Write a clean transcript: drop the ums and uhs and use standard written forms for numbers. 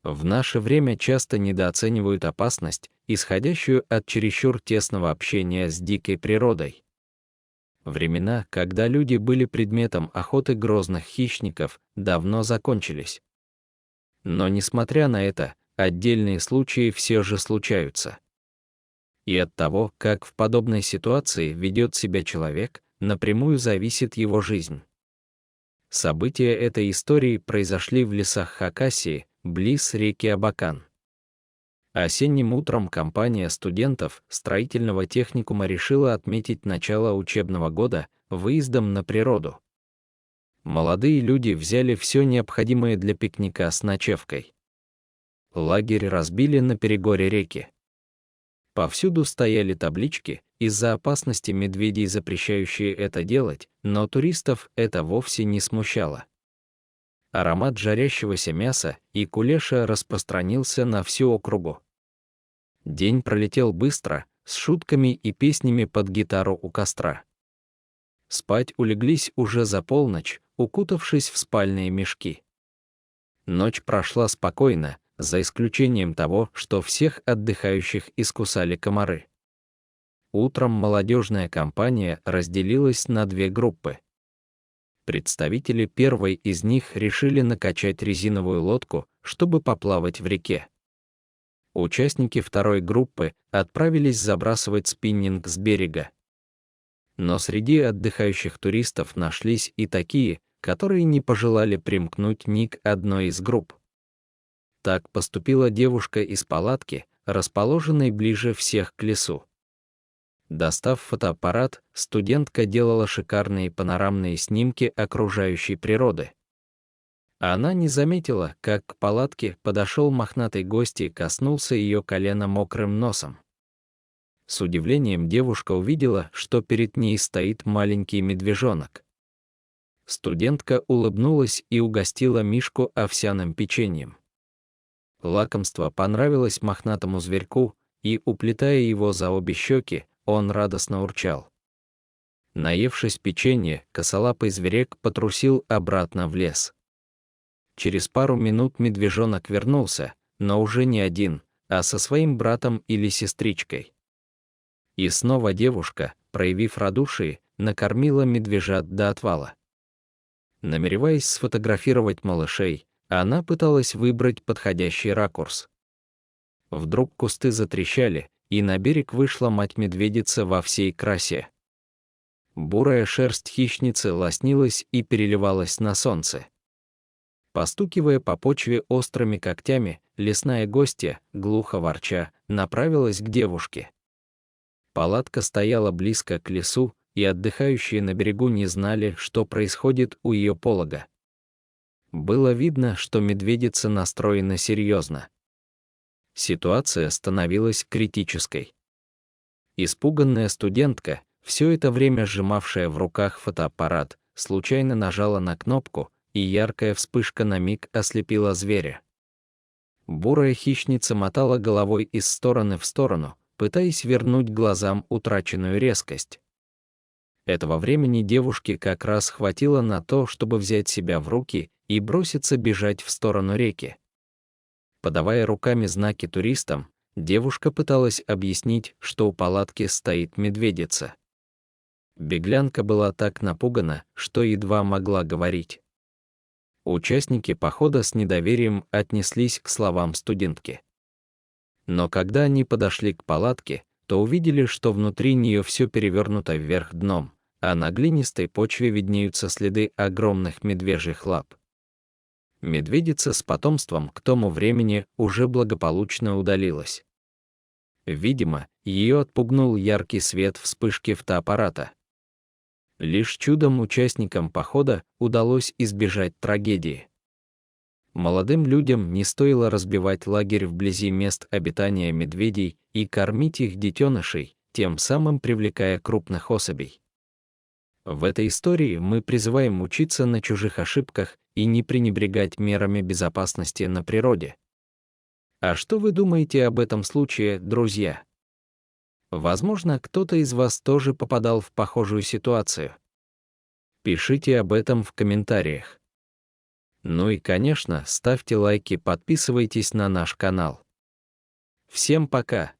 В наше время часто недооценивают опасность, исходящую от чересчур тесного общения с дикой природой. Времена, когда люди были предметом охоты грозных хищников, давно закончились. Но несмотря на это, отдельные случаи все же случаются. И от того, как в подобной ситуации ведет себя человек, напрямую зависит его жизнь. События этой истории произошли в лесах Хакасии, близ реки Абакан. Осенним утром компания студентов строительного техникума решила отметить начало учебного года выездом на природу. Молодые люди взяли все необходимое для пикника с ночевкой. Лагерь разбили на перегоре реки. Повсюду стояли таблички, из-за опасности медведей запрещающие это делать, но туристов это вовсе не смущало. Аромат жарящегося мяса и кулеша распространился на всю округу. День пролетел быстро, с шутками и песнями под гитару у костра. Спать улеглись уже за полночь, укутавшись в спальные мешки. Ночь прошла спокойно, за исключением того, что всех отдыхающих искусали комары. Утром молодежная компания разделилась на две группы. Представители первой из них решили накачать резиновую лодку, чтобы поплавать в реке. Участники второй группы отправились забрасывать спиннинг с берега. Но среди отдыхающих туристов нашлись и такие, которые не пожелали примкнуть ни к одной из групп. Так поступила девушка из палатки, расположенной ближе всех к лесу. Достав фотоаппарат, студентка делала шикарные панорамные снимки окружающей природы. Она не заметила, как к палатке подошел мохнатый гость и коснулся ее колена мокрым носом. С удивлением девушка увидела, что перед ней стоит маленький медвежонок. Студентка улыбнулась и угостила Мишку овсяным печеньем. Лакомство понравилось мохнатому зверьку, и, уплетая его за обе щеки, он радостно урчал. Наевшись печенья, косолапый зверек потрусил обратно в лес. Через пару минут медвежонок вернулся, но уже не один, а со своим братом или сестричкой. И снова девушка, проявив радушие, накормила медвежат до отвала. Намереваясь сфотографировать малышей, она пыталась выбрать подходящий ракурс. Вдруг кусты затрещали, и на берег вышла мать-медведица во всей красе. Бурая шерсть хищницы лоснилась и переливалась на солнце. Постукивая по почве острыми когтями, лесная гостья, глухо ворча, направилась к девушке. Палатка стояла близко к лесу, и отдыхающие на берегу не знали, что происходит у ее полога. Было видно, что медведица настроена серьезно. Ситуация становилась критической. Испуганная студентка, все это время сжимавшая в руках фотоаппарат, случайно нажала на кнопку, и яркая вспышка на миг ослепила зверя. Бурая хищница мотала головой из стороны в сторону, пытаясь вернуть глазам утраченную резкость. Этого времени девушке как раз хватило на то, чтобы взять себя в руки и броситься бежать в сторону реки. Подавая руками знаки туристам, девушка пыталась объяснить, что у палатки стоит медведица. Беглянка была так напугана, что едва могла говорить. Участники похода с недоверием отнеслись к словам студентки. Но когда они подошли к палатке, то увидели, что внутри нее все перевернуто вверх дном, а на глинистой почве виднеются следы огромных медвежьих лап. Медведица с потомством к тому времени уже благополучно удалилась. Видимо, ее отпугнул яркий свет вспышки фотоаппарата. Лишь чудом участникам похода удалось избежать трагедии. Молодым людям не стоило разбивать лагерь вблизи мест обитания медведей и кормить их детенышей, тем самым привлекая крупных особей. В этой истории мы призываем учиться на чужих ошибках и не пренебрегать мерами безопасности на природе. А что вы думаете об этом случае, друзья? Возможно, кто-то из вас тоже попадал в похожую ситуацию. Пишите об этом в комментариях. Ну и, конечно, ставьте лайки, подписывайтесь на наш канал. Всем пока!